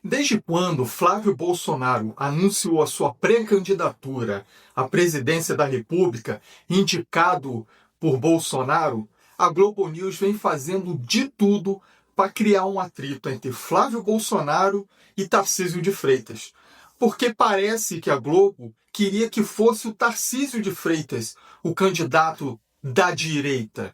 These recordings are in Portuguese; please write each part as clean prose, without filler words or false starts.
Desde quando Flávio Bolsonaro anunciou a sua pré-candidatura à presidência da República, indicado por Bolsonaro, a Globo News vem fazendo de tudo para criar um atrito entre Flávio Bolsonaro e Tarcísio de Freitas. Porque parece que a Globo queria que fosse o Tarcísio de Freitas o candidato da direita.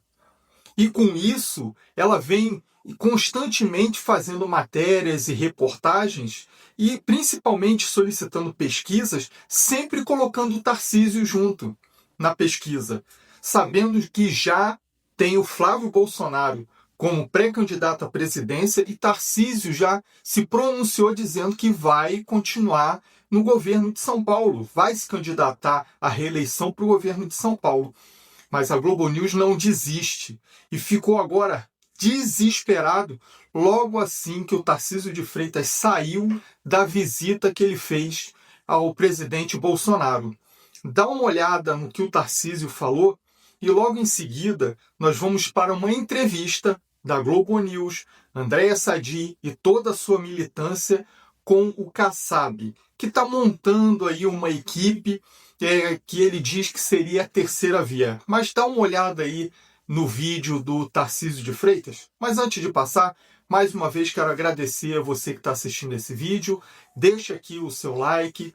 E com isso, ela vem constantemente fazendo matérias e reportagens e principalmente solicitando pesquisas, sempre colocando o Tarcísio junto na pesquisa, sabendo que já tem o Flávio Bolsonaro como pré-candidato à presidência e Tarcísio já se pronunciou dizendo que vai continuar no governo de São Paulo, vai se candidatar à reeleição para o governo de São Paulo. Mas a Globo News não desiste e ficou agora desesperado logo assim que o Tarcísio de Freitas saiu da visita que ele fez ao presidente Bolsonaro. Dá uma olhada no que o Tarcísio falou e logo em seguida nós vamos para uma entrevista da Globo News, Andréa Sadi e toda a sua militância com o Kassab, que está montando aí uma equipe que ele diz que seria a terceira via. Mas dá uma olhada aí no vídeo do Tarcísio de Freitas. Mas antes de passar, mais uma vez quero agradecer a você que está assistindo esse vídeo. Deixa aqui o seu like,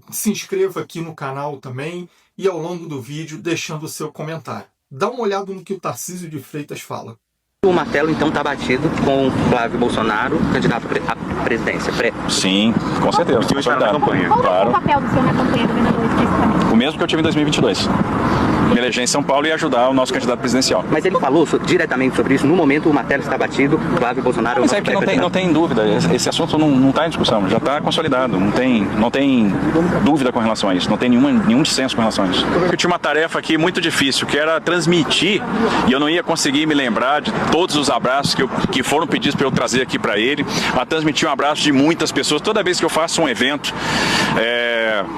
se inscreva aqui no canal também e ao longo do vídeo deixando o seu comentário. Dá uma olhada no que o Tarcísio de Freitas fala. O martelo, então, está batido com o Flávio Bolsonaro, candidato à presidência. Sim, com certeza. O senhor está na campanha. Qual Claro. é o papel do senhor na campanha do governador especificamente? O mesmo que eu tive em 2022. Me eleger em São Paulo e ajudar o nosso candidato presidencial. Mas ele falou diretamente sobre isso. No momento, o martelo está batido, Flávio Bolsonaro... Mas é que não tem dúvida, esse assunto não está em discussão, já está consolidado, não tem dúvida com relação a isso, não tem nenhum dissenso com relação a isso. Eu tinha uma tarefa aqui muito difícil, que era transmitir, e eu não ia conseguir me lembrar de todos os abraços que foram pedidos para eu trazer aqui para ele, a transmitir um abraço de muitas pessoas. Toda vez que eu faço um evento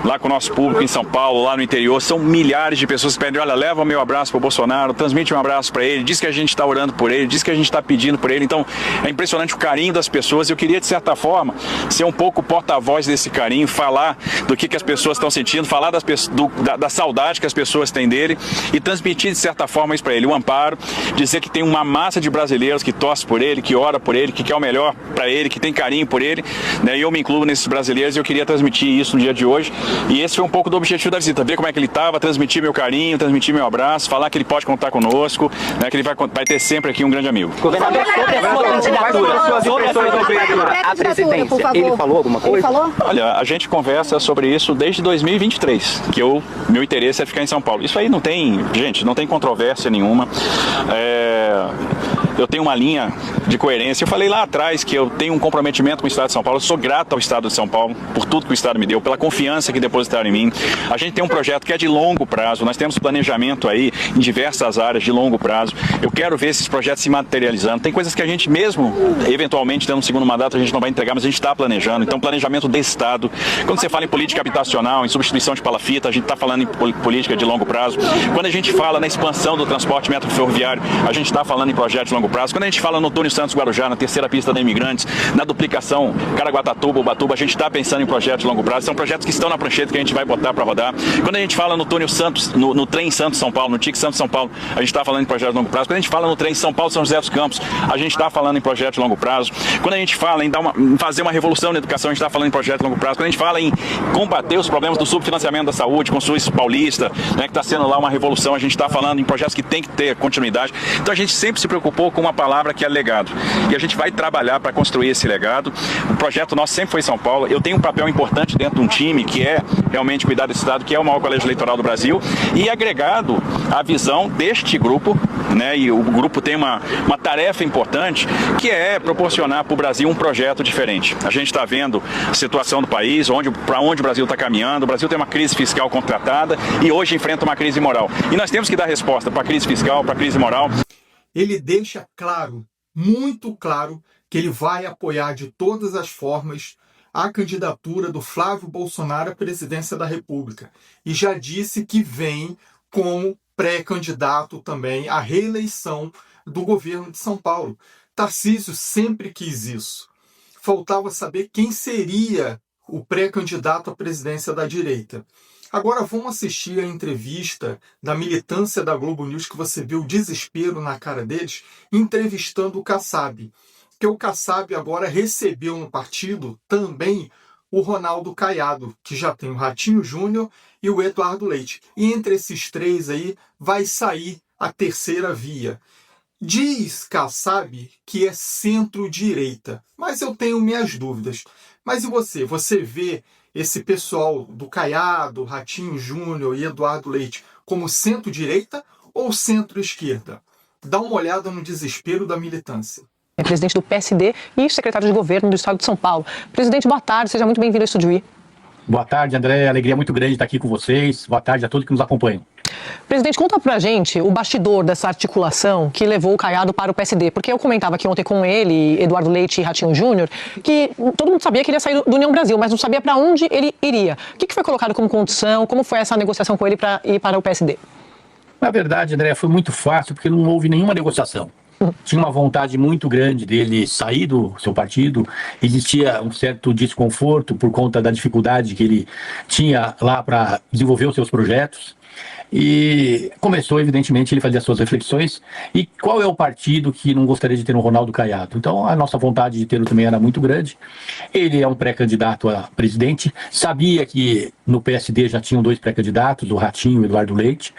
lá com o nosso público em São Paulo, lá no interior, são milhares de pessoas que pedem: olha, leva o meu abraço para o Bolsonaro, transmite um abraço para ele, diz que a gente está orando por ele, diz que a gente está pedindo por ele. Então é impressionante o carinho das pessoas. Eu queria, de certa forma, ser um pouco porta-voz desse carinho, falar do que as pessoas estão sentindo, falar da saudade que as pessoas têm dele e transmitir, de certa forma, isso para ele, o amparo, dizer que tem uma massa de brasileiros que torce por ele, que ora por ele, que quer o melhor para ele, que tem carinho por ele, né? E eu me incluo nesses brasileiros e eu queria transmitir isso no dia de hoje. E esse foi um pouco do objetivo da visita, ver como é que ele estava, transmitir meu carinho, transmitir meu abraço, falar que ele pode contar conosco, né, que ele vai ter sempre aqui um grande amigo. Governador, sobre a sua candidatura à presidência, ele falou alguma coisa? Ele falou? Olha, a gente conversa sobre isso desde 2023, que meu interesse é ficar em São Paulo. Isso aí não tem controvérsia nenhuma. Eu tenho uma linha de coerência. Eu falei lá atrás que eu tenho um comprometimento com o Estado de São Paulo. Eu sou grato ao Estado de São Paulo por tudo que o Estado me deu, pela confiança que depositaram em mim. A gente tem um projeto que é de longo prazo. Nós temos planejamento aí em diversas áreas de longo prazo. Eu quero ver esses projetos se materializando. Tem coisas que a gente mesmo, eventualmente, tendo um segundo mandato, a gente não vai entregar, mas a gente está planejando. Então, planejamento de Estado. Quando você fala em política habitacional, em substituição de palafita, a gente está falando em política de longo prazo. Quando a gente fala na expansão do transporte metroferroviário, a gente está falando em projetos de longo prazo. Quando a gente fala no Túnel Santos-Guarujá, na terceira pista da Imigrantes, na duplicação Caraguatatuba-Ubatuba, a gente está pensando em projetos de longo prazo. São projetos que estão na prancheta que a gente vai botar para rodar. Quando a gente fala no túnel Santos, no trem Santos-São Paulo, no TIC Santos-São Paulo, a gente está falando em projetos de longo prazo. Quando a gente fala no trem São Paulo-São José dos Campos, a gente está falando em projetos de longo prazo. Quando a gente fala em fazer uma revolução na educação, a gente está falando em projetos de longo prazo. Quando a gente fala em combater os problemas do subfinanciamento da saúde, com o SUS paulista, né, que está sendo lá uma revolução, a gente está falando em projetos que tem que ter continuidade. Então a gente sempre se preocupou com uma palavra que é legado. E a gente vai trabalhar para construir esse legado. O projeto nosso sempre foi São Paulo. Eu tenho um papel importante dentro de um time que é realmente cuidar desse estado, que é o maior colégio eleitoral do Brasil, e agregado à visão deste grupo, né, e o grupo tem uma tarefa importante, que é proporcionar para o Brasil um projeto diferente. A gente está vendo a situação do país, para onde o Brasil está caminhando. O Brasil tem uma crise fiscal contratada e hoje enfrenta uma crise moral. E nós temos que dar resposta para a crise fiscal, para a crise moral. Ele deixa claro, muito claro, que ele vai apoiar de todas as formas a candidatura do Flávio Bolsonaro à presidência da República. E já disse que vem como pré-candidato também à reeleição do governo de São Paulo. Tarcísio sempre quis isso. faltava saber quem seria o pré-candidato à presidência da direita. Agora vamos assistir a entrevista da militância da Globo News, que você vê o desespero na cara deles, entrevistando o Kassab. Porque o Kassab agora recebeu no partido também o Ronaldo Caiado, que já tem o Ratinho Júnior e o Eduardo Leite. E entre esses três aí vai sair a terceira via. Diz Kassab que é centro-direita, mas eu tenho minhas dúvidas. Mas e você? Você vê esse pessoal do Caiado, Ratinho Júnior e Eduardo Leite como centro-direita ou centro-esquerda? Dá uma olhada no desespero da militância. É presidente do PSD e secretário de governo do estado de São Paulo. Presidente, boa tarde, seja muito bem-vindo ao Estúdio I. Boa tarde, André. Alegria muito grande estar aqui com vocês. Boa tarde a todos que nos acompanham. Presidente, conta pra gente o bastidor dessa articulação que levou o Caiado para o PSD, porque eu comentava aqui ontem com ele, Eduardo Leite e Ratinho Júnior, que todo mundo sabia que ele ia sair do União Brasil, mas não sabia para onde ele iria. O que foi colocado como condição? Como foi essa negociação com ele para ir para o PSD? Na verdade, André, foi muito fácil porque não houve nenhuma negociação. Tinha uma vontade muito grande dele sair do seu partido, existia um certo desconforto por conta da dificuldade que ele tinha lá para desenvolver os seus projetos. E começou, evidentemente, ele fazia as suas reflexões. E qual é o partido que não gostaria de ter um Ronaldo Caiado? Então, a nossa vontade de tê-lo também era muito grande. Ele é um pré-candidato a presidente. Sabia que no PSD já tinham dois pré-candidatos, o Ratinho e o Eduardo Leite.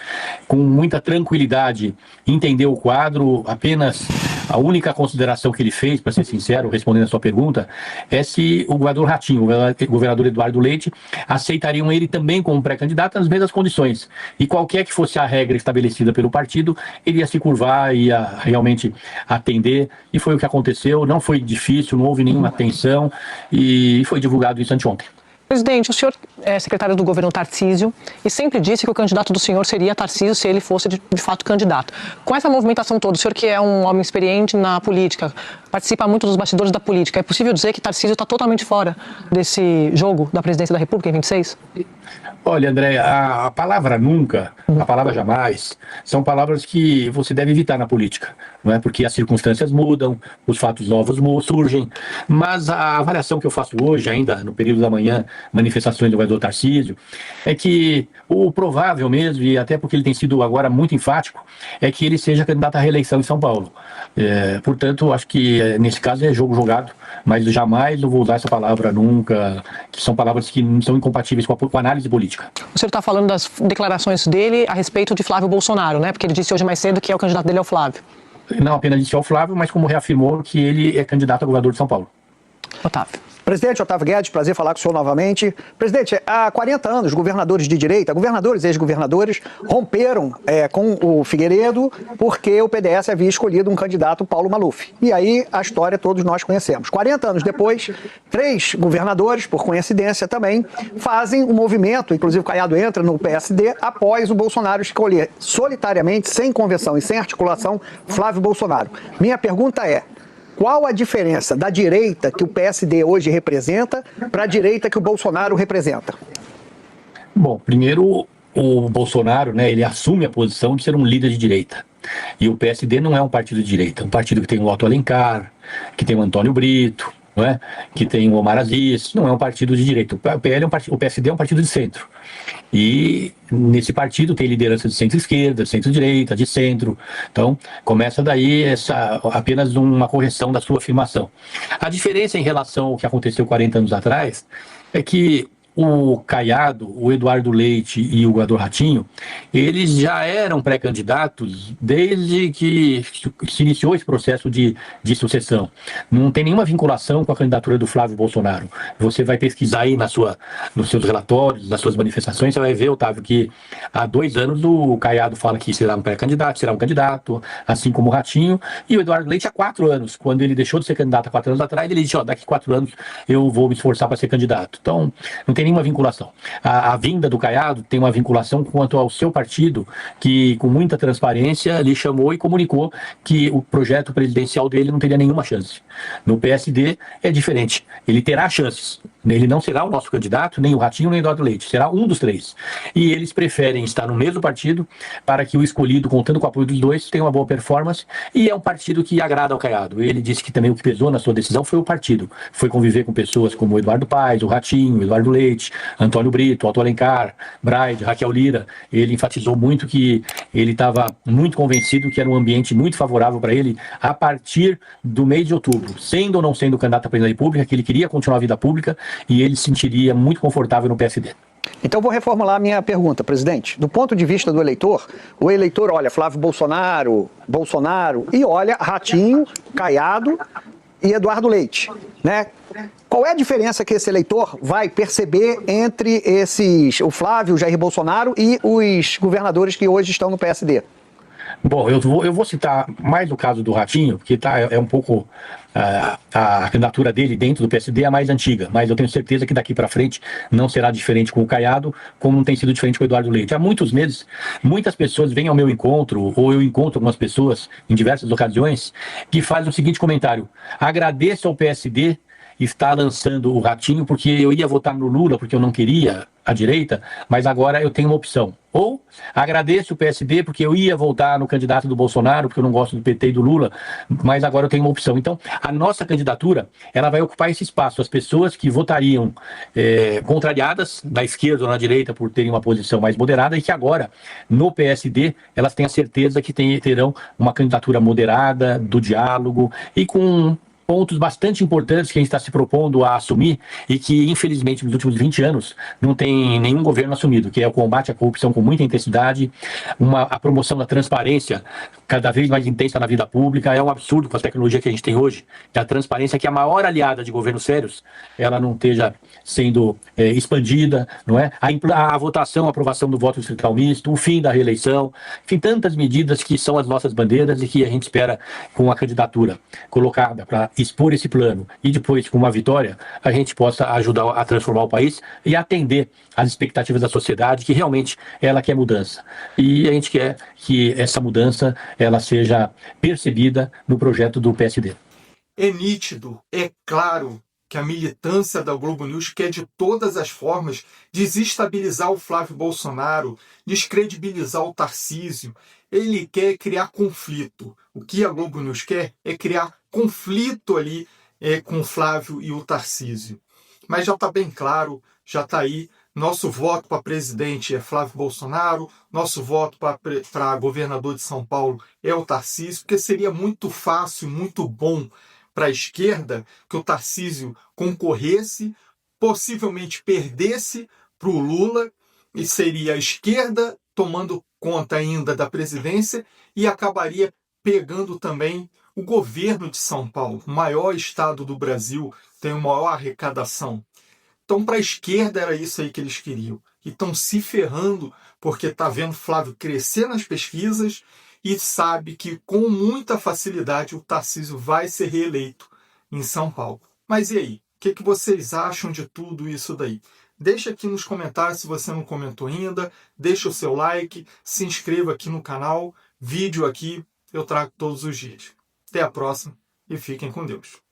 Com muita tranquilidade, entendeu o quadro. Apenas a única consideração que ele fez, para ser sincero, respondendo a sua pergunta, é se o governador Ratinho, o governador Eduardo Leite, aceitariam ele também como pré-candidato nas mesmas condições. E qualquer que fosse a regra estabelecida pelo partido, ele ia se curvar, ia realmente atender, e foi o que aconteceu. Não foi difícil, não houve nenhuma tensão, e foi divulgado isso anteontem. Presidente, o senhor é secretário do governo Tarcísio e sempre disse que o candidato do senhor seria Tarcísio se ele fosse de fato candidato. Com essa movimentação toda, o senhor que é um homem experiente na política, participa muito dos bastidores da política, é possível dizer que Tarcísio está totalmente fora desse jogo da presidência da República em 26? Olha, André, a palavra nunca, a palavra jamais, são palavras que você deve evitar na política, não é? Porque as circunstâncias mudam, os fatos novos surgem, mas a avaliação que eu faço hoje, ainda no período da manhã, manifestações do governador Tarcísio, é que o provável mesmo, e até porque ele tem sido agora muito enfático, é que ele seja candidato à reeleição em São Paulo. Portanto, acho que nesse caso é jogo jogado, mas jamais eu vou usar essa palavra nunca, que são palavras que não são incompatíveis com a análise política. O senhor está falando das declarações dele a respeito de Flávio Bolsonaro, né? Porque ele disse hoje mais cedo que o candidato dele é o Flávio. Não apenas disse ao Flávio, mas como reafirmou que ele é candidato a governador de São Paulo. Otávio. Presidente Otávio Guedes, prazer falar com o senhor novamente. Presidente, há 40 anos, governadores de direita, governadores e ex-governadores, romperam com o Figueiredo porque o PDS havia escolhido um candidato, Paulo Maluf. E aí a história todos nós conhecemos. 40 anos depois, 3 governadores, por coincidência também, fazem um movimento, inclusive o Caiado entra no PSD, após o Bolsonaro escolher solitariamente, sem convenção e sem articulação, Flávio Bolsonaro. Minha pergunta é: qual a diferença da direita que o PSD hoje representa para a direita que o Bolsonaro representa? Bom, primeiro, o Bolsonaro, né, ele assume a posição de ser um líder de direita. E o PSD não é um partido de direita, é um partido que tem o Otto Alencar, que tem o Antônio Brito, não é? Que tem o Omar Aziz, não é um partido de direita. O PSD é um partido de centro. E nesse partido tem liderança de centro-esquerda, de centro-direita, de centro. Então, começa daí apenas uma correção da sua afirmação. A diferença em relação ao que aconteceu 40 anos atrás é que o Caiado, o Eduardo Leite e o governador Ratinho, eles já eram pré-candidatos desde que se iniciou esse processo de sucessão. Não tem nenhuma vinculação com a candidatura do Flávio Bolsonaro. Você vai pesquisar aí nos seus relatórios, nas suas manifestações, você vai ver, Otávio, que há 2 anos o Caiado fala que será um pré-candidato, será um candidato, assim como o Ratinho, e o Eduardo Leite há 4 anos. Quando ele deixou de ser candidato há 4 anos atrás, ele disse, daqui 4 anos eu vou me esforçar para ser candidato. Então, não tem nenhuma vinculação. A vinda do Caiado tem uma vinculação quanto ao seu partido, que com muita transparência lhe chamou e comunicou que o projeto presidencial dele não teria nenhuma chance. No PSD é diferente. Ele terá chances, Ele não será o nosso candidato, nem o Ratinho, nem o Eduardo Leite. Será um dos três. E eles preferem estar no mesmo partido para que o escolhido, contando com o apoio dos dois, tenha uma boa performance. E é um partido que agrada ao Caiado. Ele disse que também o que pesou na sua decisão foi o partido. Foi conviver com pessoas como o Eduardo Paes, o Ratinho, o Eduardo Leite, Antônio Brito, Otto Alencar, Braide, Raquel Lira. Ele enfatizou muito que ele estava muito convencido que era um ambiente muito favorável para ele a partir do mês de outubro, sendo ou não sendo candidato à presidência da República, que ele queria continuar a vida pública e ele se sentiria muito confortável no PSD. Então vou reformular a minha pergunta, presidente. Do ponto de vista do eleitor, o eleitor olha Flávio Bolsonaro e olha Ratinho, Caiado e Eduardo Leite, né? Qual é a diferença que esse eleitor vai perceber entre o Flávio, o Jair Bolsonaro e os governadores que hoje estão no PSD? Bom, eu vou citar mais o caso do Ratinho, porque é um pouco a candidatura dele dentro do PSD é a mais antiga, mas eu tenho certeza que daqui para frente não será diferente com o Caiado, como não tem sido diferente com o Eduardo Leite. Há muitos meses, muitas pessoas vêm ao meu encontro, ou eu encontro algumas pessoas em diversas ocasiões, que fazem o seguinte comentário: agradeço ao PSD estar lançando o Ratinho, porque eu ia votar no Lula, porque eu não queria a direita, mas agora eu tenho uma opção. Ou agradeço o PSD porque eu ia votar no candidato do Bolsonaro, porque eu não gosto do PT e do Lula, mas agora eu tenho uma opção. Então, a nossa candidatura, ela vai ocupar esse espaço. As pessoas que votariam contrariadas, da esquerda ou na direita, por terem uma posição mais moderada, e que agora, no PSD, elas têm a certeza que terão uma candidatura moderada, do diálogo, e com pontos bastante importantes que a gente está se propondo a assumir e que, infelizmente, nos últimos 20 anos não tem nenhum governo assumido, que é o combate à corrupção com muita intensidade, a promoção da transparência cada vez mais intensa na vida pública. É um absurdo com a tecnologia que a gente tem hoje, que a transparência, que é a maior aliada de governos sérios, ela não esteja sendo expandida, não é? A votação, a aprovação do voto distrital misto, o fim da reeleição, enfim, tantas medidas que são as nossas bandeiras e que a gente espera, com a candidatura colocada para expor esse plano e depois, com uma vitória, a gente possa ajudar a transformar o país e atender às expectativas da sociedade, que realmente ela quer mudança. E a gente quer que essa mudança ela seja percebida no projeto do PSD. É nítido, é claro que a militância da Globo News quer de todas as formas desestabilizar o Flávio Bolsonaro, descredibilizar o Tarcísio. Ele quer criar conflito. O que a Globo News quer é criar conflito ali com o Flávio e o Tarcísio. Mas já está bem claro, já está aí. Nosso voto para presidente é Flávio Bolsonaro, nosso voto para governador de São Paulo é o Tarcísio, porque seria muito fácil, muito bom para a esquerda que o Tarcísio concorresse, possivelmente perdesse para o Lula, e seria a esquerda tomando conta ainda da presidência e acabaria pegando também o governo de São Paulo, o maior estado do Brasil, tem a maior arrecadação. Então, para a esquerda era isso aí que eles queriam. E estão se ferrando porque está vendo Flávio crescer nas pesquisas e sabe que com muita facilidade o Tarcísio vai ser reeleito em São Paulo. Mas e aí? O que vocês acham de tudo isso daí? Deixa aqui nos comentários se você não comentou ainda, deixa o seu like, se inscreva aqui no canal, vídeo aqui eu trago todos os dias. Até a próxima e fiquem com Deus.